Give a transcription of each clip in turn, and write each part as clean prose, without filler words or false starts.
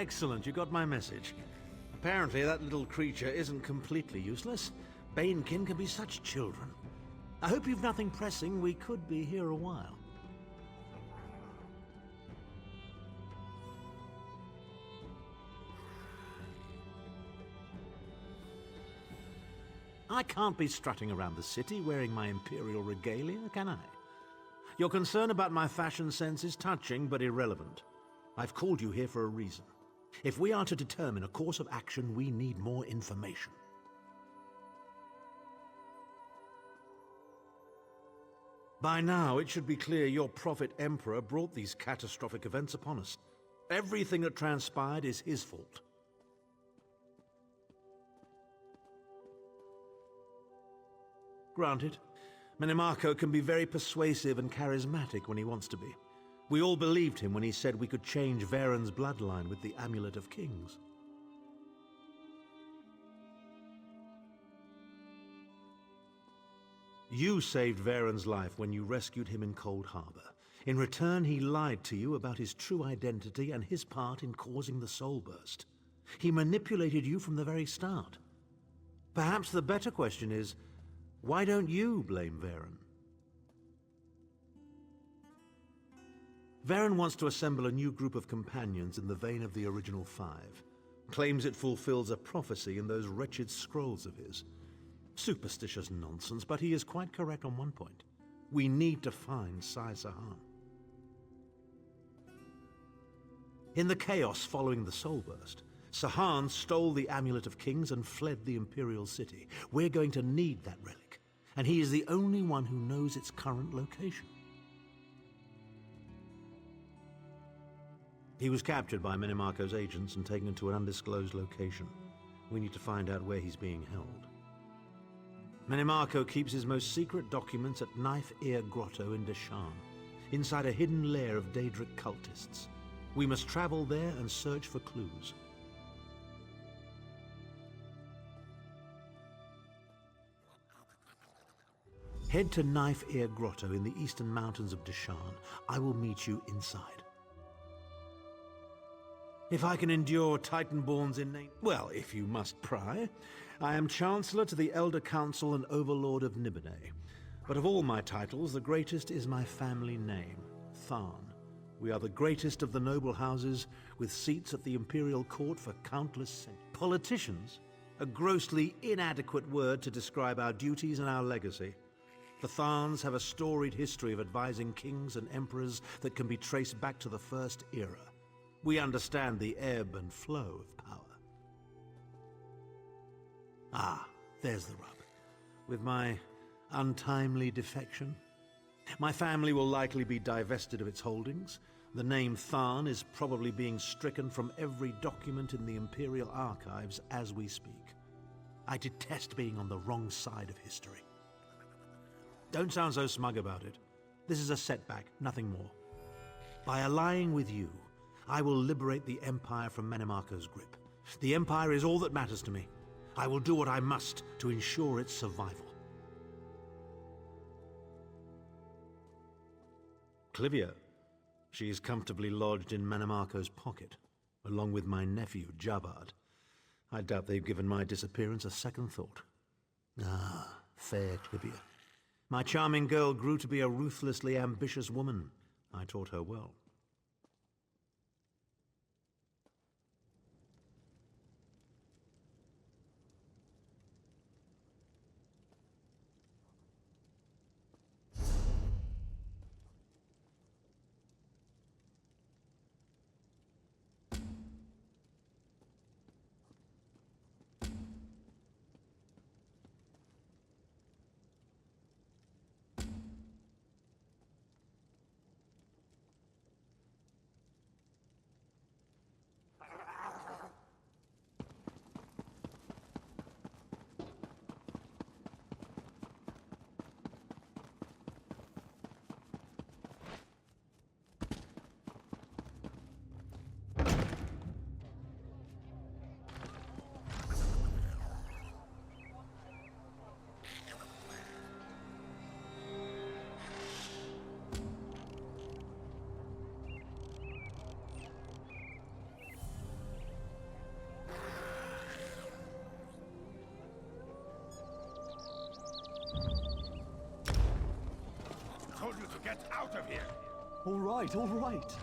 Excellent, you got my message. Apparently that little creature isn't completely useless. Banekin can be such children. I hope you've nothing pressing. We could be here a while. I can't be strutting around the city wearing my imperial regalia, can I? Your concern about my fashion sense is touching but irrelevant. I've called you here for a reason. If we are to determine a course of action, we need more information. By now, it should be clear your prophet emperor brought these catastrophic events upon us. Everything that transpired is his fault. Granted, Menimarco can be very persuasive and charismatic when he wants to be. We all believed him when he said we could change Varen's bloodline with the Amulet of Kings. You saved Varen's life when you rescued him in Cold Harbor. In return, he lied to you about his true identity and his part in causing the soul burst. He manipulated you from the very start. Perhaps the better question is, why don't you blame Varen? Varen wants to assemble a new group of companions in the vein of the original five. Claims it fulfills a prophecy in those wretched scrolls of his. Superstitious nonsense, but he is quite correct on one point. We need to find Sai Sahan. In the chaos following the soul burst, Sahan stole the Amulet of Kings and fled the Imperial City. We're going to need that relic, and he is the only one who knows its current location. He was captured by Menimarco's agents and taken to an undisclosed location. We need to find out where he's being held. Menimarco keeps his most secret documents at Knife Ear Grotto in Deshan, inside a hidden lair of Daedric cultists. We must travel there and search for clues. Head to Knife Ear Grotto in the eastern mountains of Deshan. I will meet you inside. If I can endure Titanborns in name... Well, if you must pry. I am Chancellor to the Elder Council and Overlord of Nibene. But of all my titles, the greatest is my family name, Tharn. We are the greatest of the noble houses, with seats at the Imperial Court for countless centuries. Politicians? A grossly inadequate word to describe our duties and our legacy. The Tharns have a storied history of advising kings and emperors that can be traced back to the First Era. We understand the ebb and flow of power. Ah, there's the rub. With my untimely defection, my family will likely be divested of its holdings. The name Tharn is probably being stricken from every document in the Imperial Archives as we speak. I detest being on the wrong side of history. Don't sound so smug about it. This is a setback, nothing more. By allying with you, I will liberate the Empire from Menimarco's grip. The Empire is all that matters to me. I will do what I must to ensure its survival. Clivia. She is comfortably lodged in Menimarco's pocket, along with my nephew, Jabard. I doubt they've given my disappearance a second thought. Ah, fair Clivia. My charming girl grew to be a ruthlessly ambitious woman. I taught her well. here. All right, all right.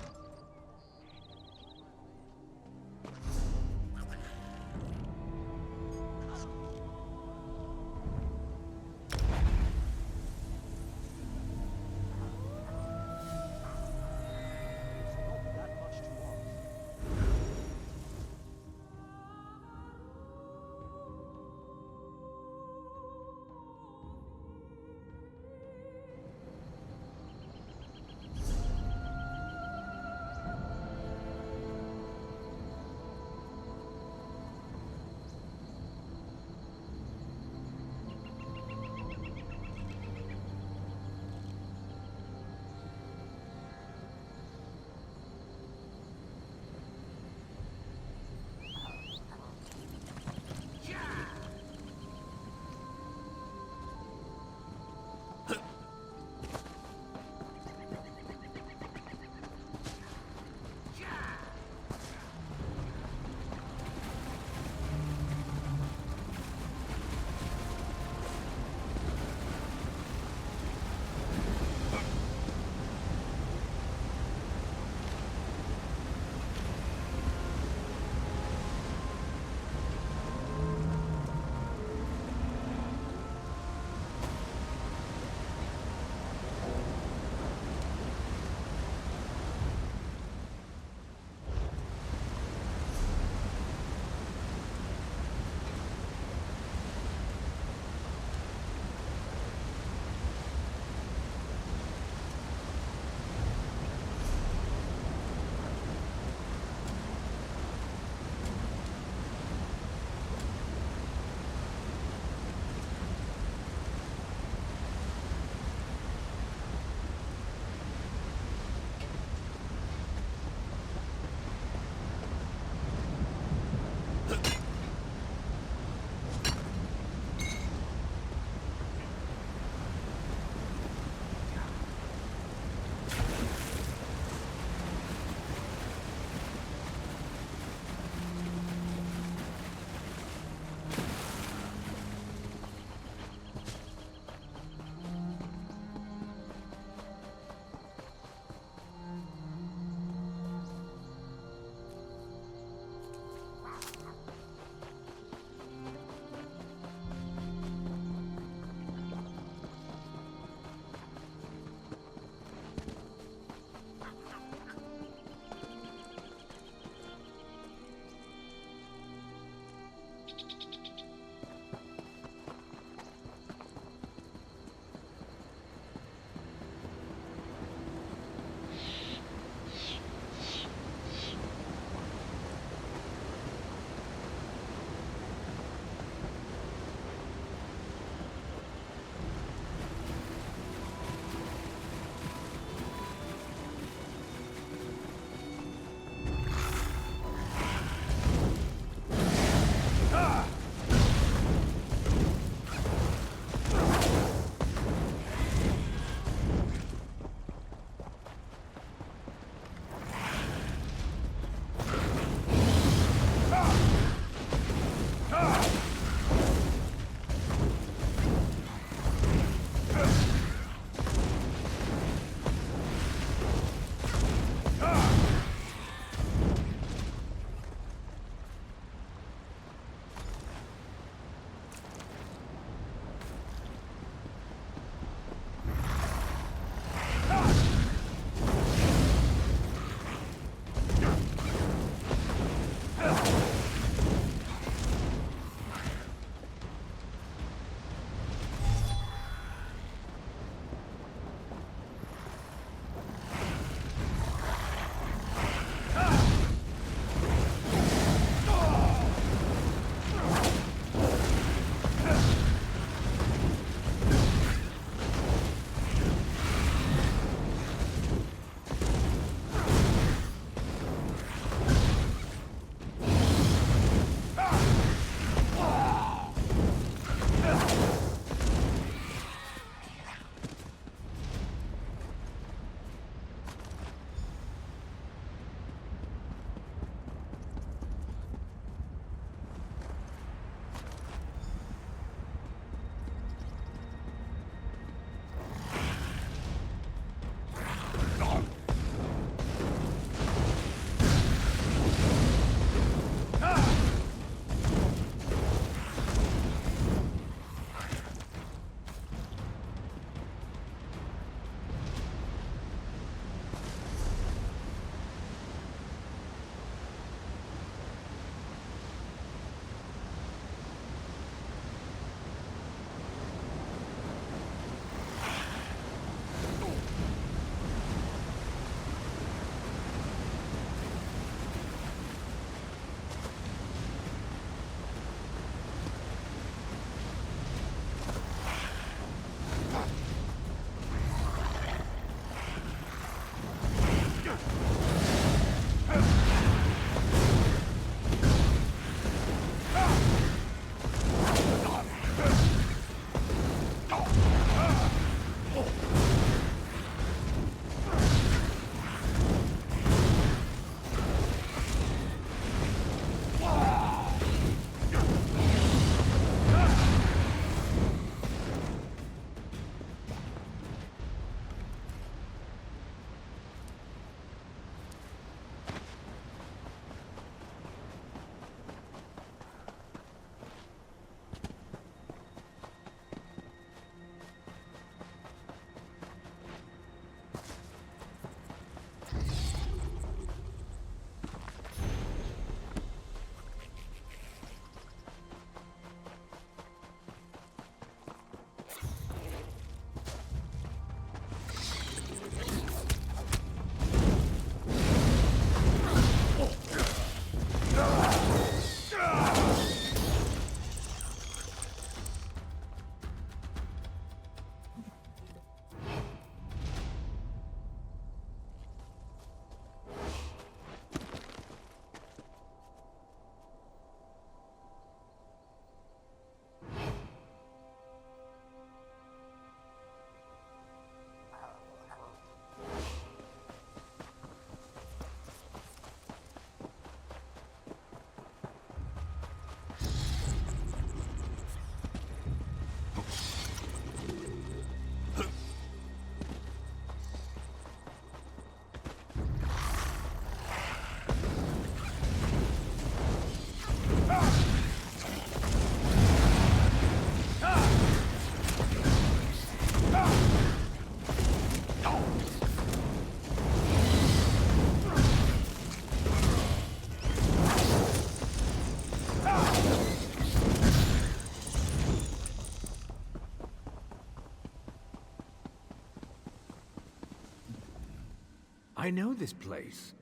I know this place.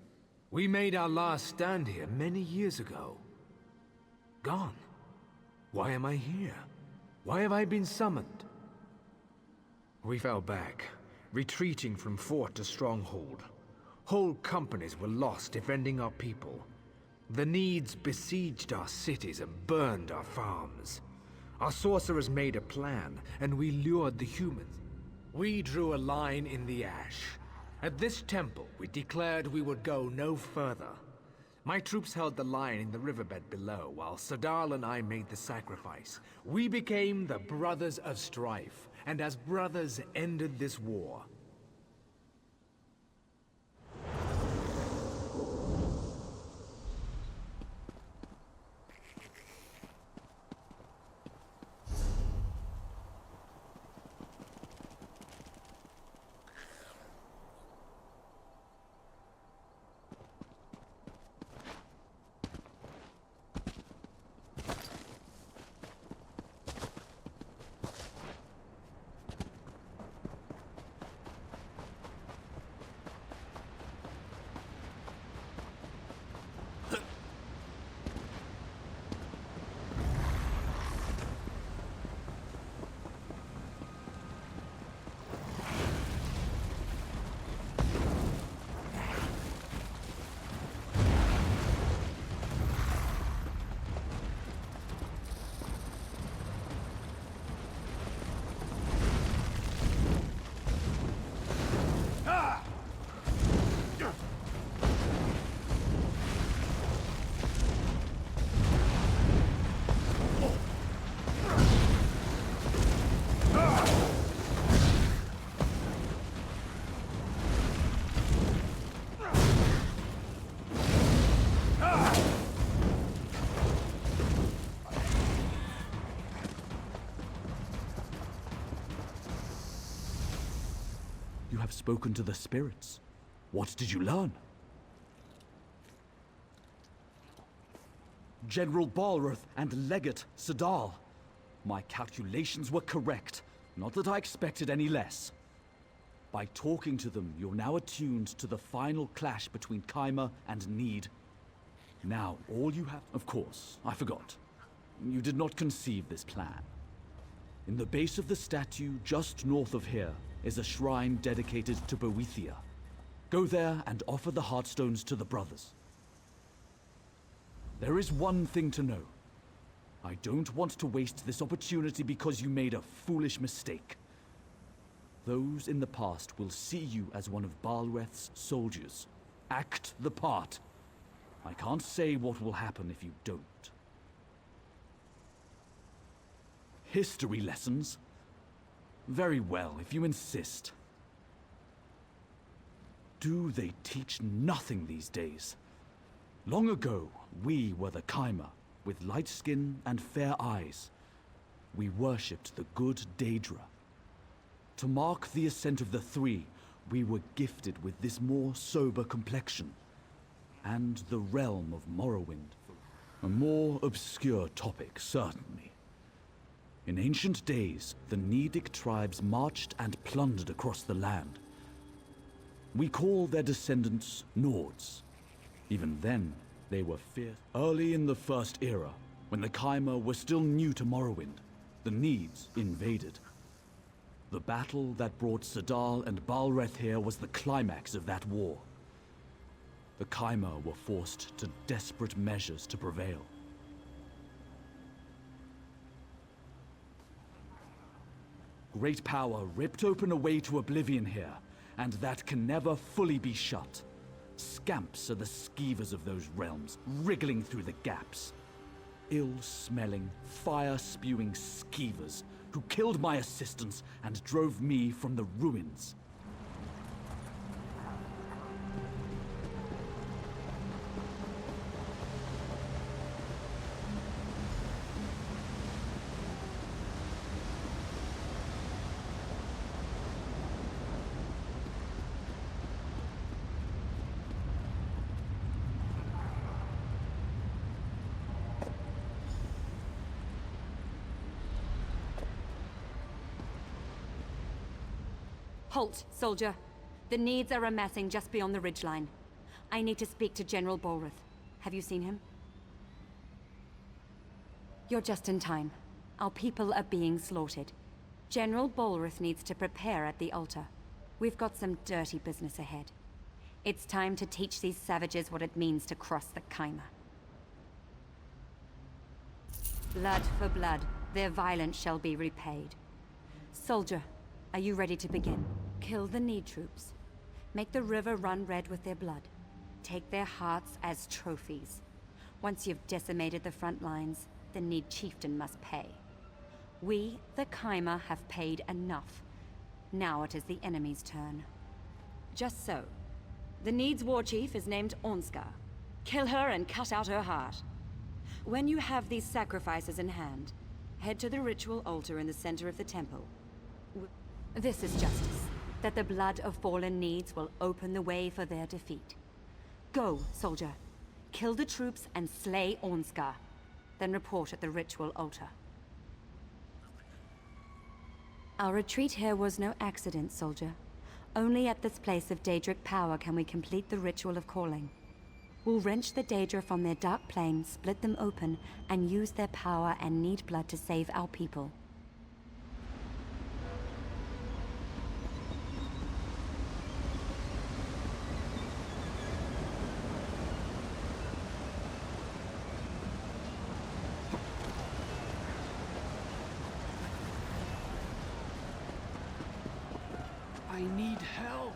We made our last stand here many years ago. Gone. Why am I here? Why have I been summoned? We fell back, retreating from fort to stronghold. Whole companies were lost defending our people. The Needs besieged our cities and burned our farms. Our sorcerers made a plan, and we lured the humans. We drew a line in the ash. At this temple, we declared we would go no further. My troops held the line in the riverbed below, while Sadal and I made the sacrifice. We became the Brothers of Strife, and as brothers ended this war. You have spoken to the spirits. What did you learn? General Balroth and Legate Sadal. My calculations were correct. Not that I expected any less. By talking to them, you're now attuned to the final clash between Kaima and Need. Now, all you have... Of course, I forgot. You did not conceive this plan. In the base of the statue, just north of here, is a shrine dedicated to Boethia. Go there and offer the Heartstones to the brothers. There is one thing to know. I don't want to waste this opportunity because you made a foolish mistake. Those in the past will see you as one of Balreth's soldiers. Act the part. I can't say what will happen if you don't. History lessons? Very well, if you insist. Do they teach nothing these days? Long ago, we were the Kaima, with light skin and fair eyes. We worshipped the good Daedra. To mark the ascent of the three, we were gifted with this more sober complexion, and the realm of Morrowind. A more obscure topic, certainly. In ancient days, the Nedic tribes marched and plundered across the land. We call their descendants Nords. Even then, they were fierce. Early in the First Era, when the Kaima were still new to Morrowind, the Needs invaded. The battle that brought Sadal and Balreth here was the climax of that war. The Kaima were forced to desperate measures to prevail. Great power ripped open a way to oblivion here, and that can never fully be shut. Scamps are the skeevers of those realms, wriggling through the gaps. Ill-smelling, fire-spewing skeevers who killed my assistants and drove me from the ruins. Halt, soldier. The needs are amassing just beyond the ridgeline. I need to speak to General Bolrath. Have you seen him? You're just in time. Our people are being slaughtered. General Bolrath needs to prepare at the altar. We've got some dirty business ahead. It's time to teach these savages what it means to cross the Kaima. Blood for blood, their violence shall be repaid. Soldier, are you ready to begin? Kill the Need troops. Make the river run red with their blood. Take their hearts as trophies. Once you've decimated the front lines, the Need chieftain must pay. We, the Kaima, have paid enough. Now it is the enemy's turn. Just so. The Need's war chief is named Onskar. Kill her and cut out her heart. When you have these sacrifices in hand, head to the ritual altar in the center of the temple. This is justice, that the blood of fallen Needs will open the way for their defeat. Go, soldier. Kill the troops and slay Onskar. Then report at the ritual altar. Our retreat here was no accident, soldier. Only at this place of Daedric power can we complete the ritual of calling. We'll wrench the Daedra from their dark plane, split them open, and use their power and Need blood to save our people. I need help.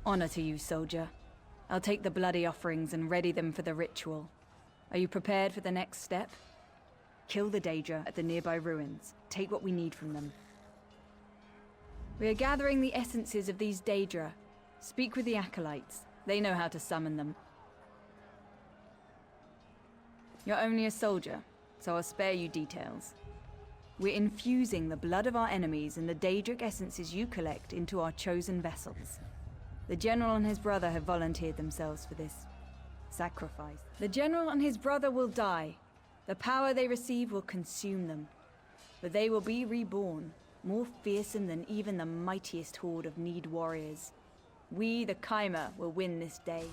Honor to you, soldier. I'll take the bloody offerings and ready them for the ritual. Are you prepared for the next step? Kill the Daedra at the nearby ruins. Take what we need from them. We are gathering the essences of these Daedra. Speak with the acolytes. They know how to summon them. You're only a soldier, so I'll spare you details. We're infusing the blood of our enemies and the Daedric essences you collect into our chosen vessels. The General and his brother have volunteered themselves for this sacrifice. The General and his brother will die. The power they receive will consume them. But they will be reborn, more fearsome than even the mightiest horde of Need warriors. We, the Chimera, will win this day.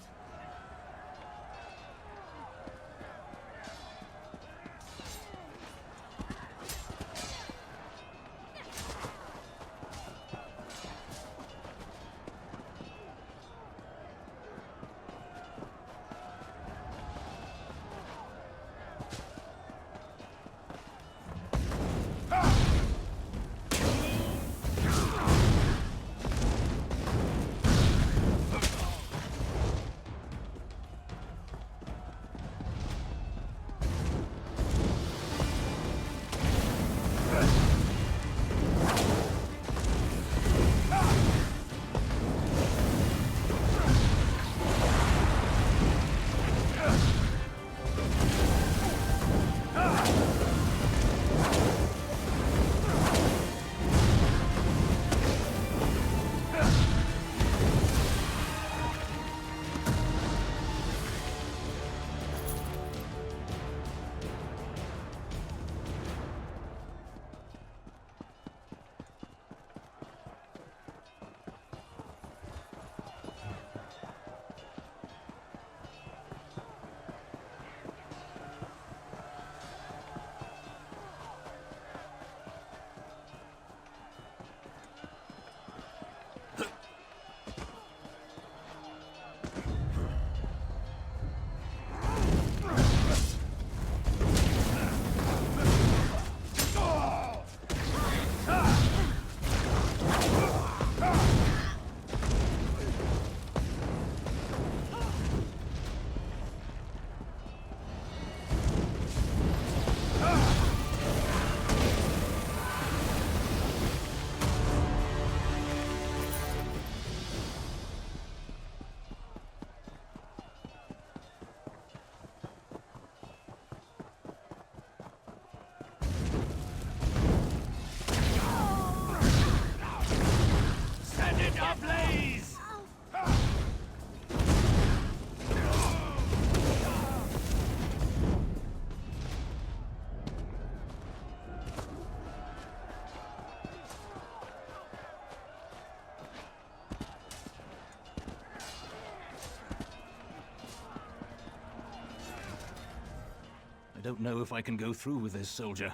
I don't know if I can go through with this, soldier.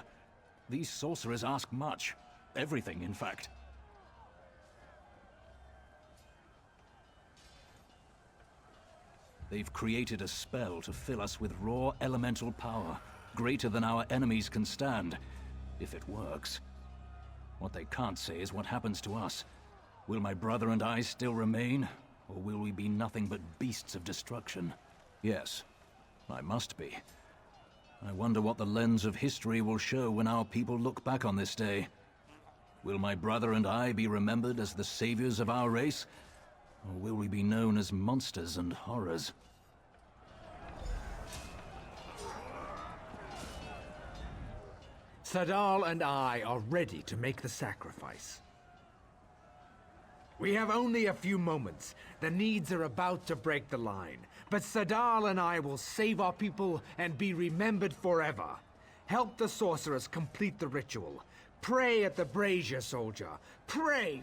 These sorcerers ask much. Everything, in fact. They've created a spell to fill us with raw elemental power, greater than our enemies can stand, if it works. What they can't say is what happens to us. Will my brother and I still remain, or will we be nothing but beasts of destruction? Yes, I must be. I wonder what the lens of history will show when our people look back on this day. Will my brother and I be remembered as the saviors of our race? Or will we be known as monsters and horrors? Sadal and I are ready to make the sacrifice. We have only a few moments. The needs are about to break the line. But Sadal and I will save our people and be remembered forever. Help the sorcerers complete the ritual. Pray at the brazier, soldier. Pray!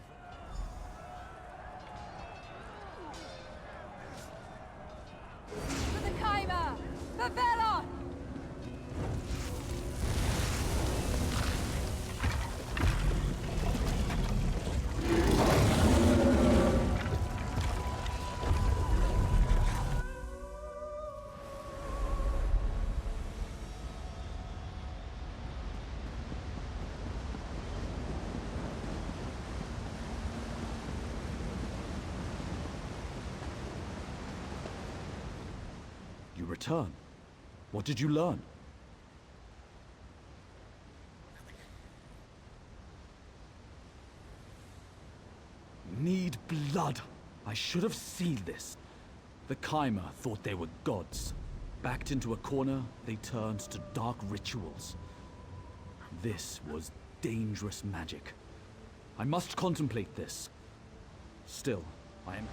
For the Chimera! For Velon! return? What did you learn? Need blood. I should have seen this. The Chimera thought they were gods. Backed into a corner, they turned to dark rituals. This was dangerous magic. I must contemplate this. Still, I am...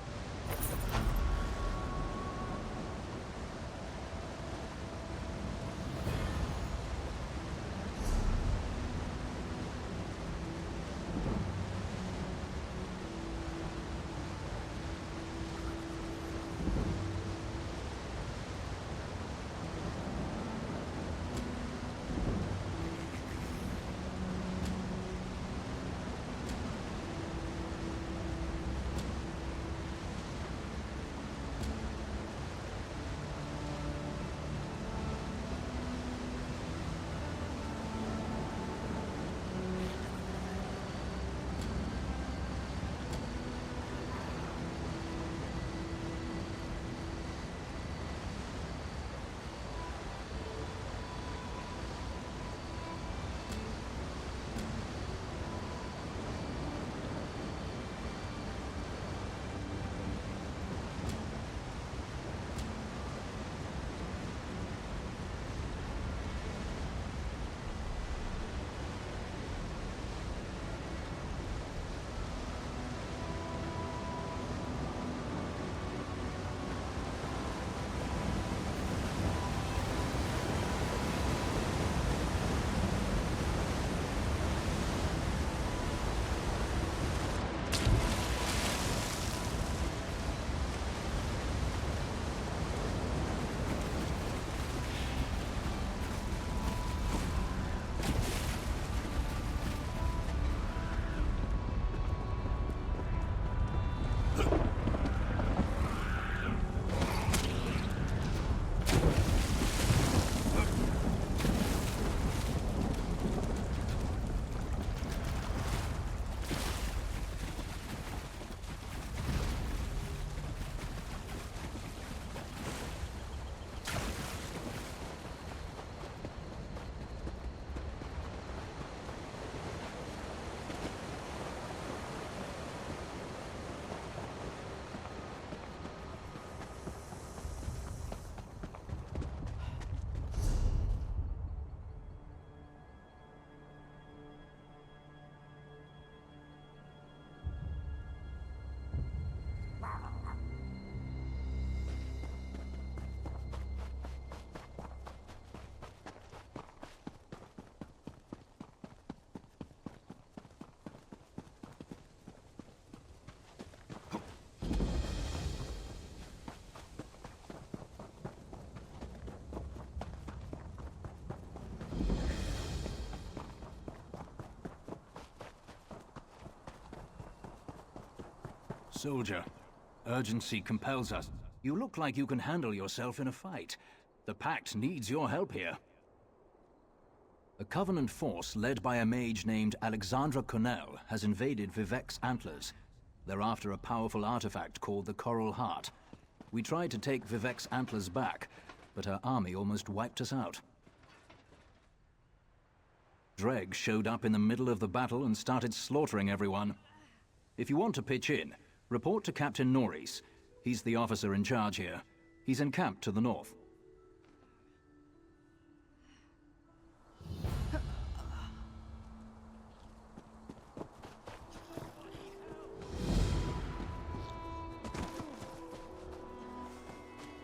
Soldier, urgency compels us. You look like you can handle yourself in a fight. The Pact needs your help here. A Covenant force led by a mage named Alexandra Cornell has invaded Vivek's Antlers. They're after a powerful artifact called the Coral Heart. We tried to take Vivek's Antlers back, but her army almost wiped us out. Dreg showed up in the middle of the battle and started slaughtering everyone. If you want to pitch in, report to Captain Norris. He's the officer in charge here. He's encamped to the north.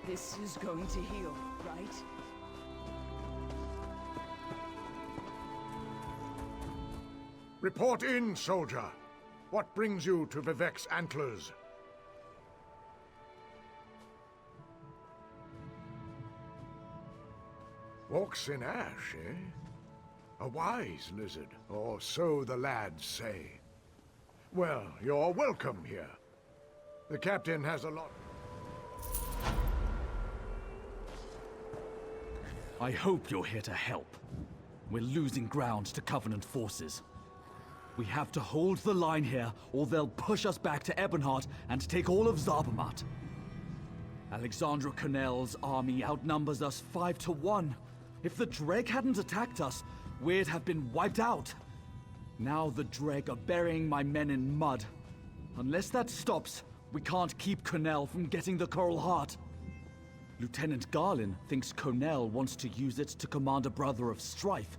This is going to heal, right? Report in, soldier. What brings you to Vivek's Antlers? Walks in ash, eh? A wise lizard, or so the lads say. Well, you're welcome here. The captain has a lot... I hope you're here to help. We're losing ground to Covenant forces. We have to hold the line here, or they'll push us back to Ebonheart and take all of Zarbamat. Alexandra Connell's army outnumbers us 5 to 1. If the Dreg hadn't attacked us, we'd have been wiped out. Now the Dreg are burying my men in mud. Unless that stops, we can't keep Connell from getting the Coral Heart. Lieutenant Garlin thinks Connell wants to use it to command a brother of strife.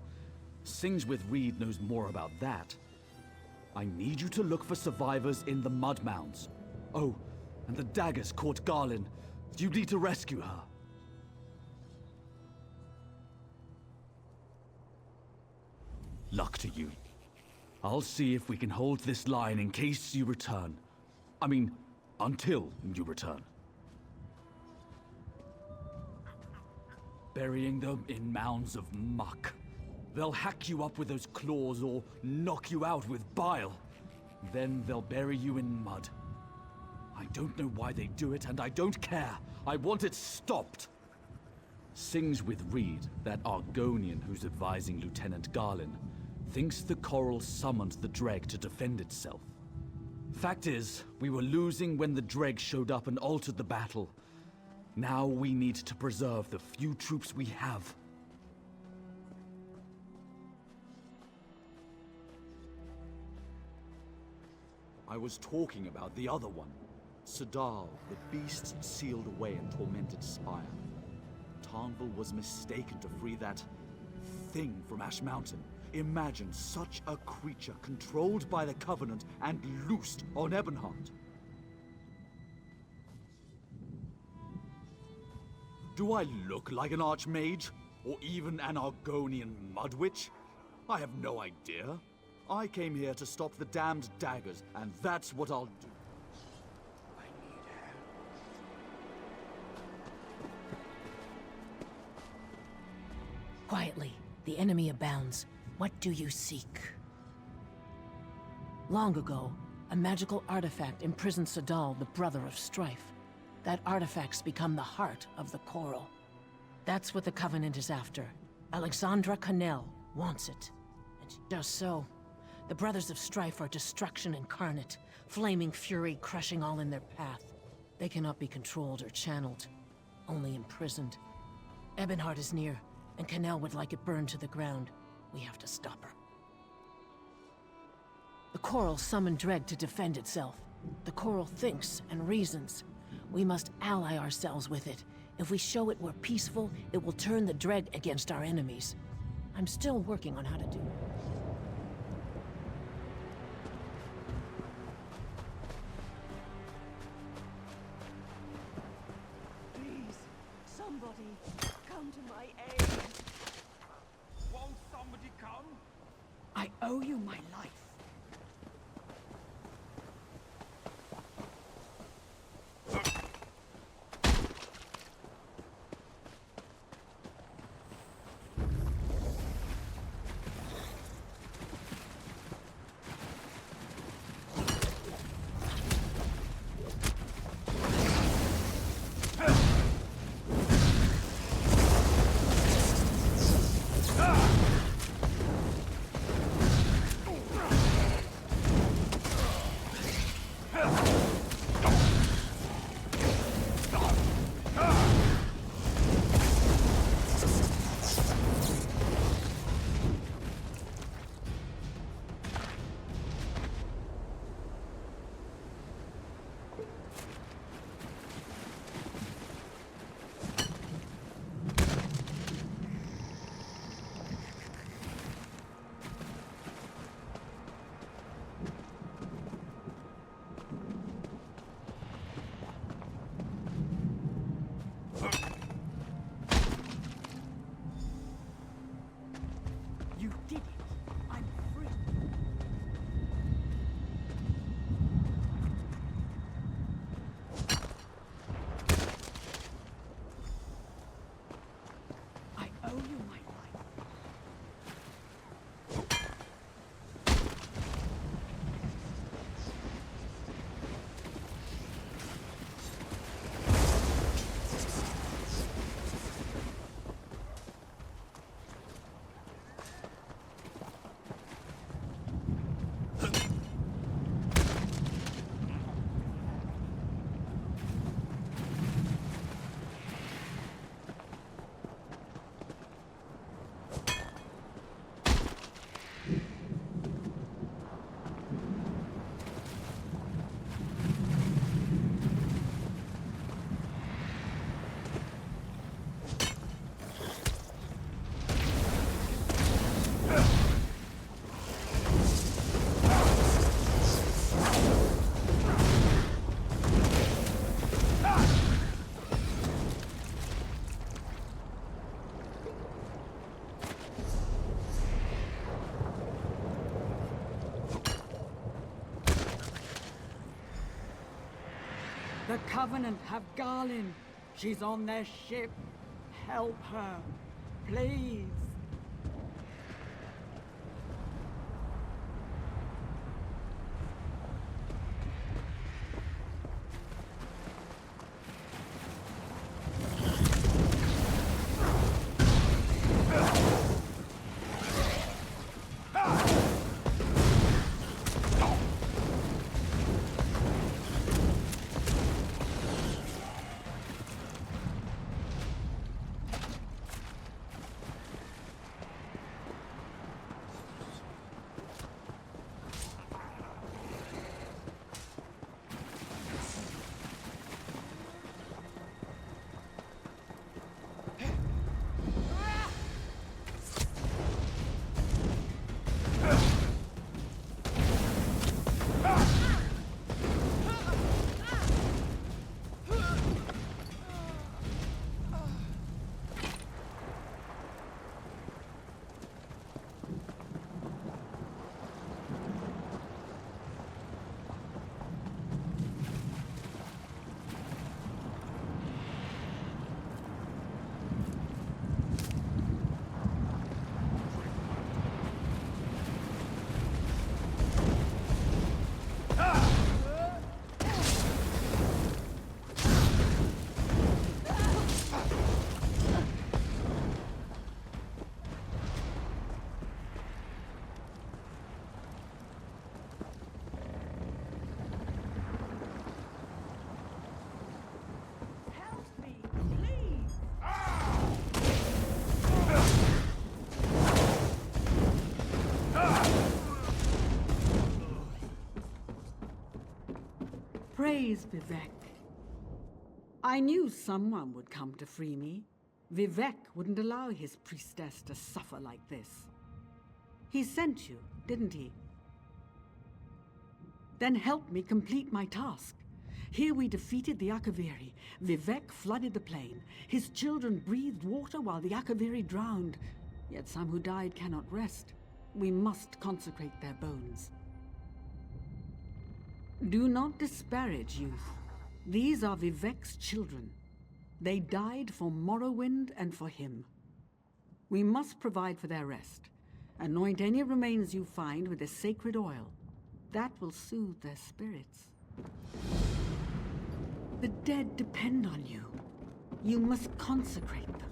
Sings with Reed knows more about that. I need you to look for survivors in the mud mounds. Oh, and the daggers caught Garlin. You need to rescue her. Luck to you. I'll see if we can hold this line in case you return. I mean, until you return. Burying them in mounds of muck. They'll hack you up with those claws or knock you out with bile. Then they'll bury you in mud. I don't know why they do it, and I don't care. I want it stopped. Sings with Reed, that Argonian who's advising Lieutenant Garlin, thinks the Coral summoned the Dreg to defend itself. Fact is, we were losing when the Dreg showed up and altered the battle. Now we need to preserve the few troops we have. I was talking about the other one. Sadal, the beast sealed away in tormented spire. Tarnval was mistaken to free that thing from Ash Mountain. Imagine such a creature controlled by the Covenant and loosed on Ebonheart. Do I look like an Archmage? Or even an Argonian Mudwitch? I have no idea. I came here to stop the damned daggers, and that's what I'll do. Quietly, the enemy abounds. What do you seek? Long ago, a magical artifact imprisoned Sadal, the brother of strife. That artifact's become the heart of the Coral. That's what the Covenant is after. Alexandra Connell wants it. And she does so. The Brothers of Strife are destruction incarnate, flaming fury crushing all in their path. They cannot be controlled or channeled, only imprisoned. Ebonheart is near, and Connell would like it burned to the ground. We have to stop her. The Coral summoned Dreg to defend itself. The Coral thinks and reasons. We must ally ourselves with it. If we show it we're peaceful, it will turn the Dreg against our enemies. I'm still working on how to do it. Please, somebody, come to my aid. Won't somebody come? I owe you my life. The Covenant have Garlin. She's on their ship. Help her, please. Praise Vivek. I knew someone would come to free me. Vivek wouldn't allow his priestess to suffer like this. He sent you, didn't he? Then help me complete my task. Here we defeated the Akaviri. Vivek flooded the plain. His children breathed water while the Akaviri drowned. Yet some who died cannot rest. We must consecrate their bones. Do not disparage youth. These are Vivek's children. They died for Morrowind and for him. We must provide for their rest. Anoint any remains you find with the sacred oil. That will soothe their spirits. The dead depend on you. You must consecrate them.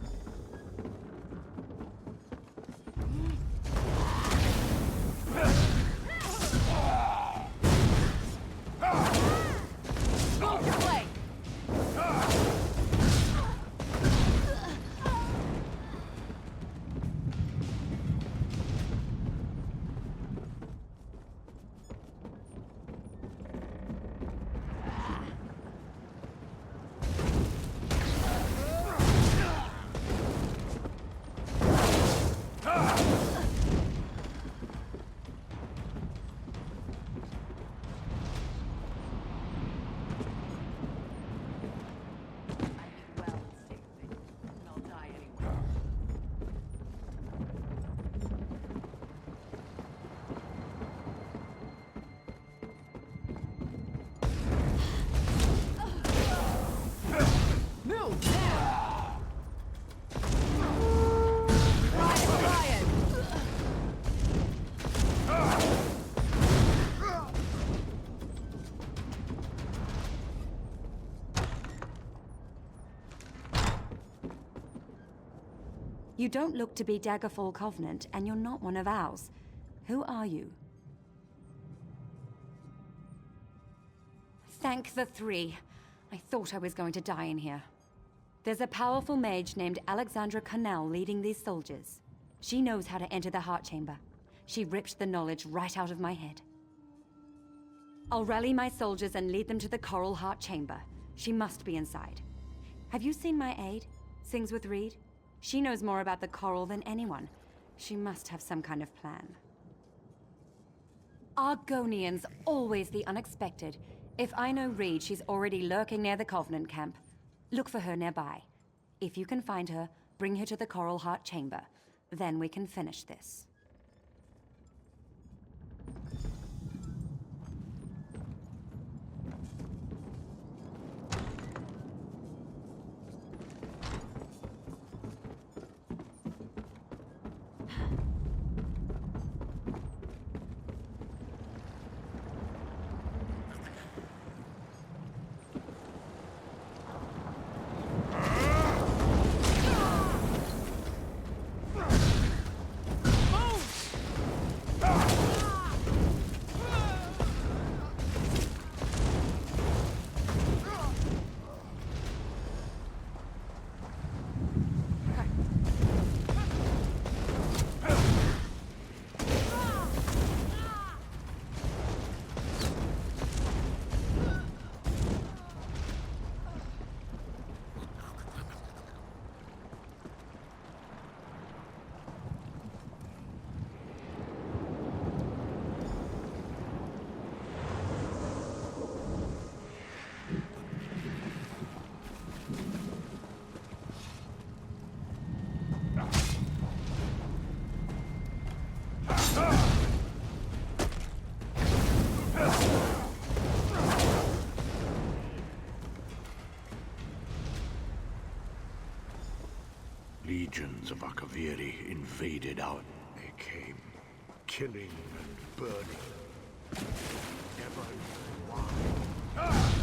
You don't look to be Daggerfall Covenant, and you're not one of ours. Who are you? Thank the three. I thought I was going to die in here. There's a powerful mage named Alexandra Canal leading these soldiers. She knows how to enter the heart chamber. She ripped the knowledge right out of my head. I'll rally my soldiers and lead them to the Coral Heart Chamber. She must be inside. Have you seen my aide? Sings with Reed? She knows more about the coral than anyone. She must have some kind of plan. Argonians, always the unexpected. If I know Reed, she's already lurking near the Covenant camp. Look for her nearby. If you can find her, bring her to the Coral Heart Chamber. Then we can finish this. legions of Akaviri invaded our... They came, killing and burning. Never knew why.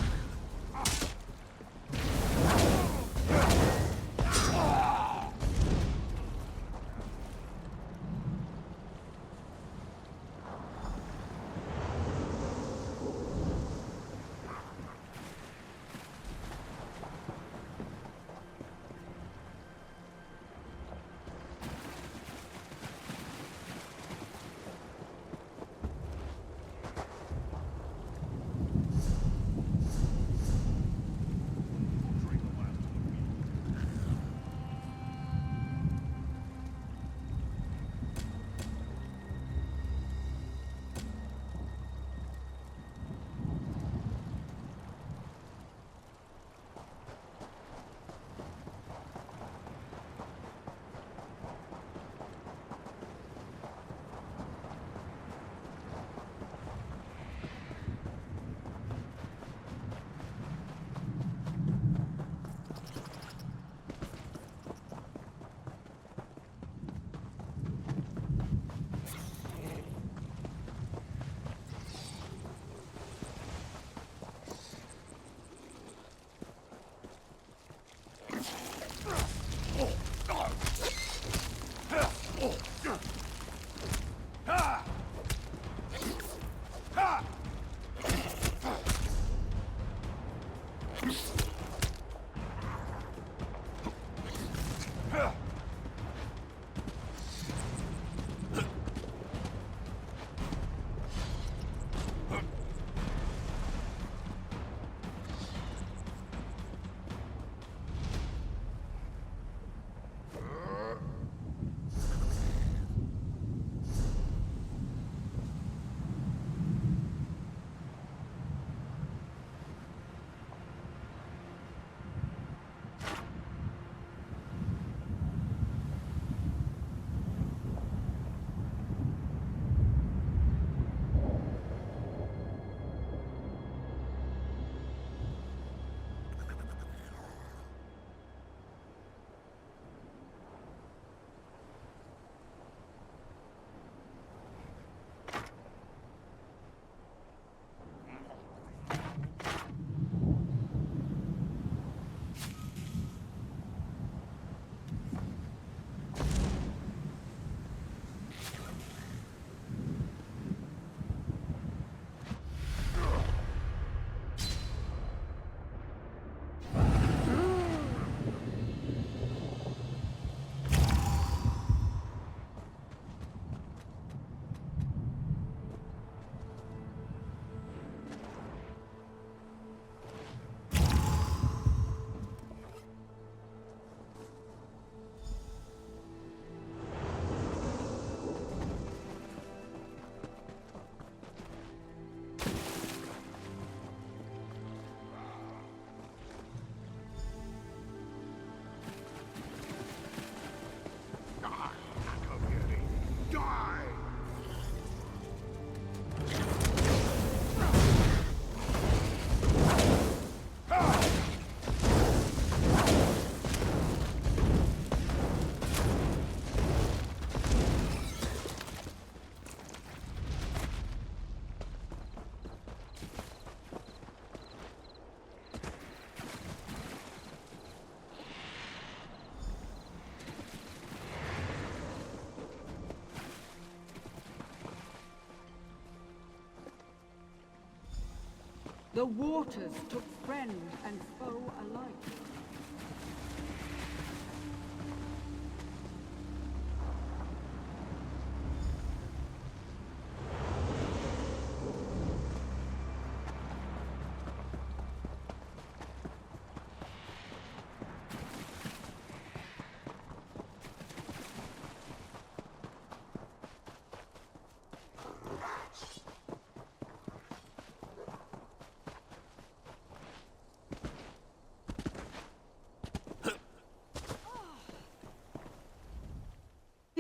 The waters took friend and foe alike.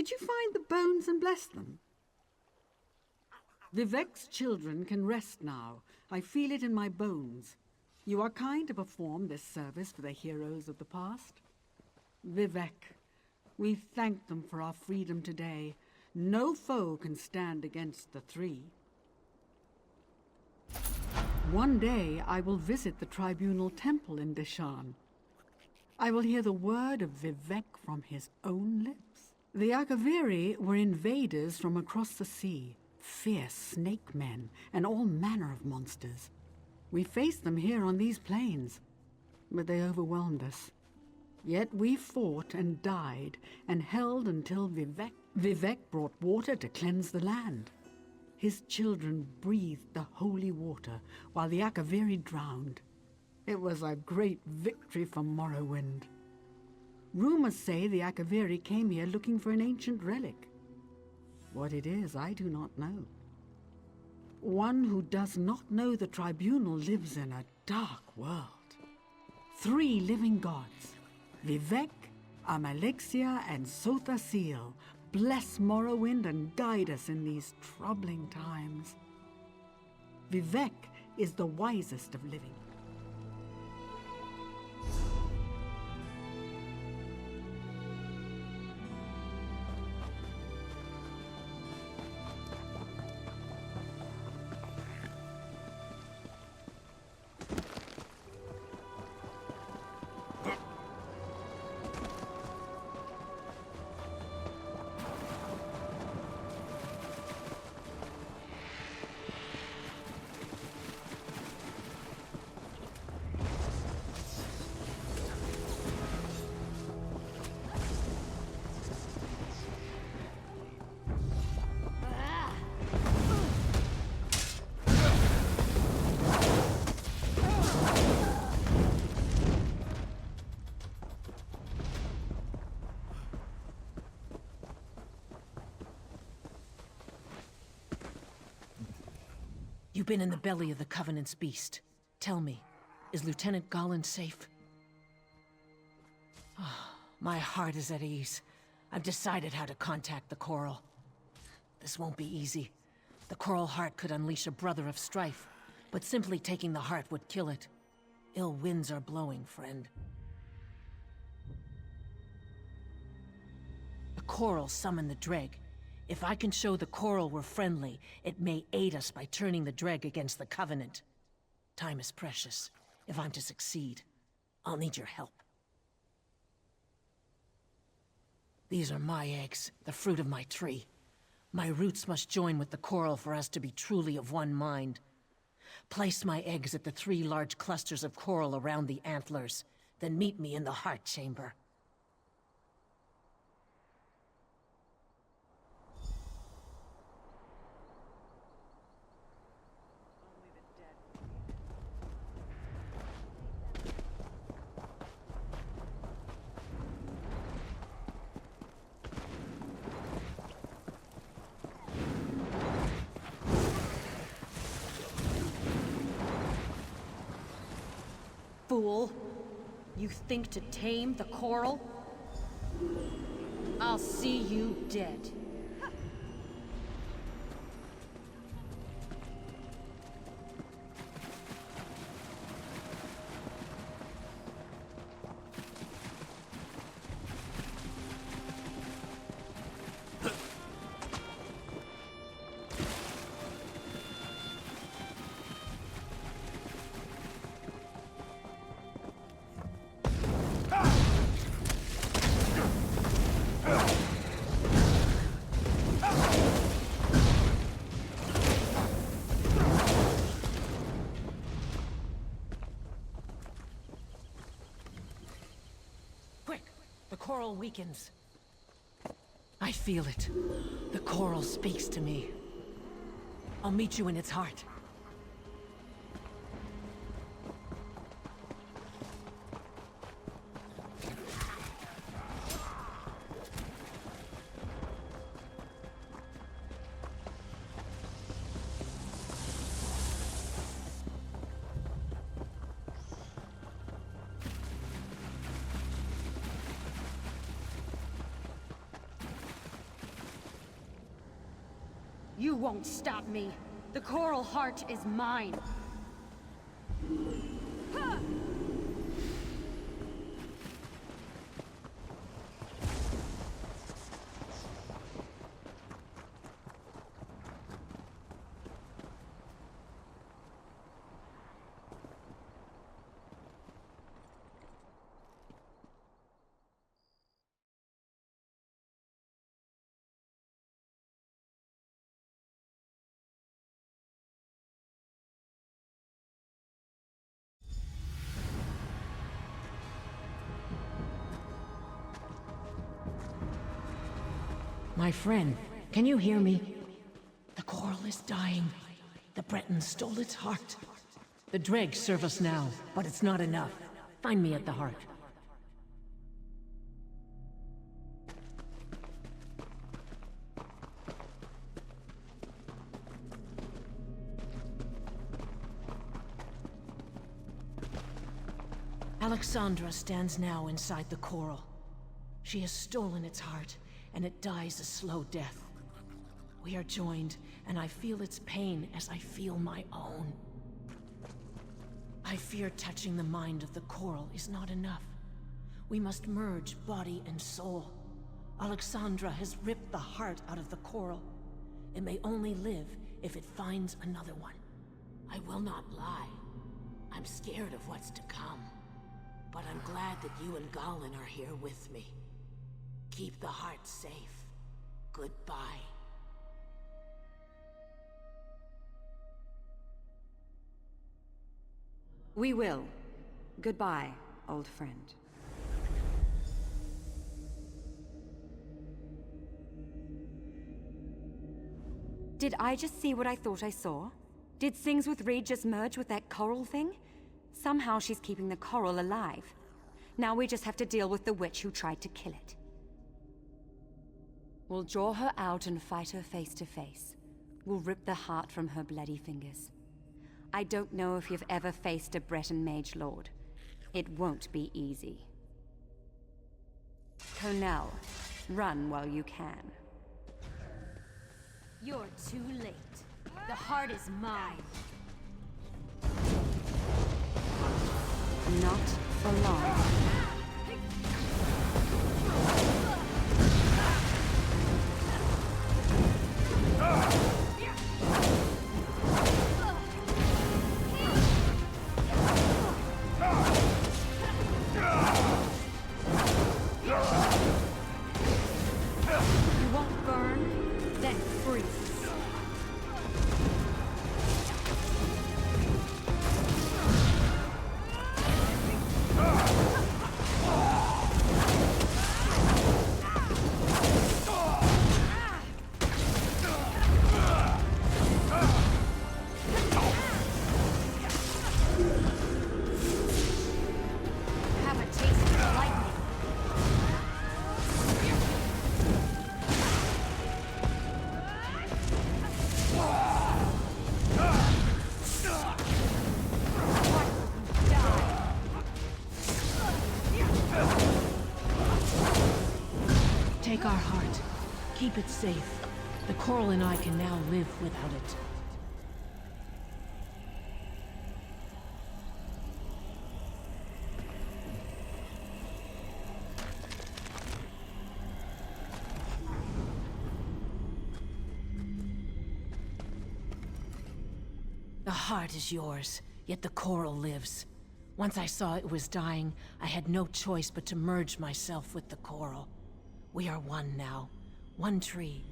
Did you find the bones and bless them? Vivek's children can rest now. I feel it in my bones. You are kind to perform this service for the heroes of the past. Vivek, We thank them for our freedom today. No foe can stand against the three. One day I will visit the tribunal temple in Deshan. I will hear the word of Vivek from his own lips. The Akaviri were invaders from across the sea, fierce snake men and all manner of monsters. We faced them here on these plains, but they overwhelmed us. Yet we fought and died and held until Vivek brought water to cleanse the land. His children breathed the holy water while the Akaviri drowned. It was a great victory for Morrowind. Rumors say the Akaviri came here looking for an ancient relic. What it is, I do not know. One who does not know the tribunal lives in a dark world. 3 living gods, Vivek, Amalexia, and Sothasil, bless Morrowind and guide us in these troubling times. Vivek is the wisest of living. You've been in the belly of the Covenant's beast. Tell me, is Lieutenant Gollin safe? Oh, my heart is at ease. I've decided how to contact the Coral. This won't be easy. The Coral Heart could unleash a brother of strife, but simply taking the heart would kill it. Ill winds are blowing, friend. The Coral summoned the Dreg. If I can show the Coral we're friendly, it may aid us by turning the Dreg against the Covenant. Time is precious. If I'm to succeed, I'll need your help. These are my eggs, the fruit of my tree. My roots must join with the Coral for us to be truly of one mind. Place my eggs at the 3 large clusters of coral around the antlers, then meet me in the heart chamber. Fool! You think to tame the Coral? I'll see you dead. The Coral weakens. I feel it. The Coral speaks to me. I'll meet you in its heart. You won't stop me. The Coral Heart is mine. My friend, can you hear me? The coral is dying. The Bretons stole its heart. The dregs serve us now, but it's not enough. Find me at the heart. Alexandra stands now inside the coral. She has stolen its heart, and it dies a slow death. We are joined, and I feel its pain as I feel my own. I fear touching the mind of the coral is not enough. We must merge body and soul. Alexandra has ripped the heart out of the coral. It may only live if it finds another one. I will not lie. I'm scared of what's to come. But I'm glad that you and Galen are here with me. Keep the heart safe. Goodbye. We will. Goodbye, old friend. Did I just see what I thought I saw? Did Sings with Reed just merge with that coral thing? Somehow she's keeping the coral alive. Now we just have to deal with the witch who tried to kill it. We'll draw her out and fight her face to face. We'll rip the heart from her bloody fingers. I don't know if you've ever faced a Breton mage lord. It won't be easy. Conal, run while you can. You're too late. The heart is mine. Not for long. You won't burn, then freeze. Take our heart. Keep it safe. The coral and I can now live without it. The heart is yours, yet the coral lives. Once I saw it was dying, I had no choice but to merge myself with the coral. We are one now. One tree.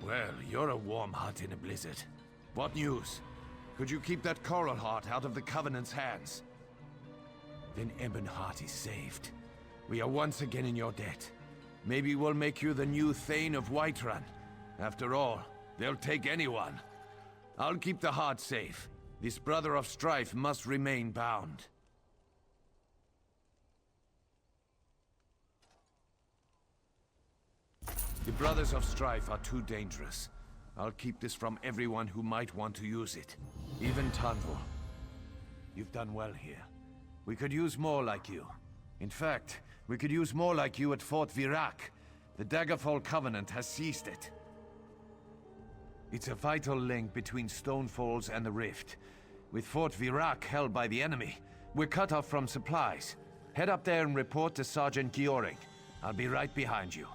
Well, you're a warm hut in a blizzard. What news? Could you keep that coral heart out of the Covenant's hands? Then Ebonheart is saved. We are once again in your debt. Maybe we'll make you the new Thane of Whiterun. After all, they'll take anyone. I'll keep the heart safe. This brother of strife must remain bound. The brothers of strife are too dangerous. I'll keep this from everyone who might want to use it. Even Tanvor. You've done well here. We could use more like you. In fact, we could use more like you at Fort Virac. The Daggerfall Covenant has seized it. It's a vital link between Stonefalls and the Rift. With Fort Virac held by the enemy, we're cut off from supplies. Head up there and report to Sergeant Gioring. I'll be right behind you.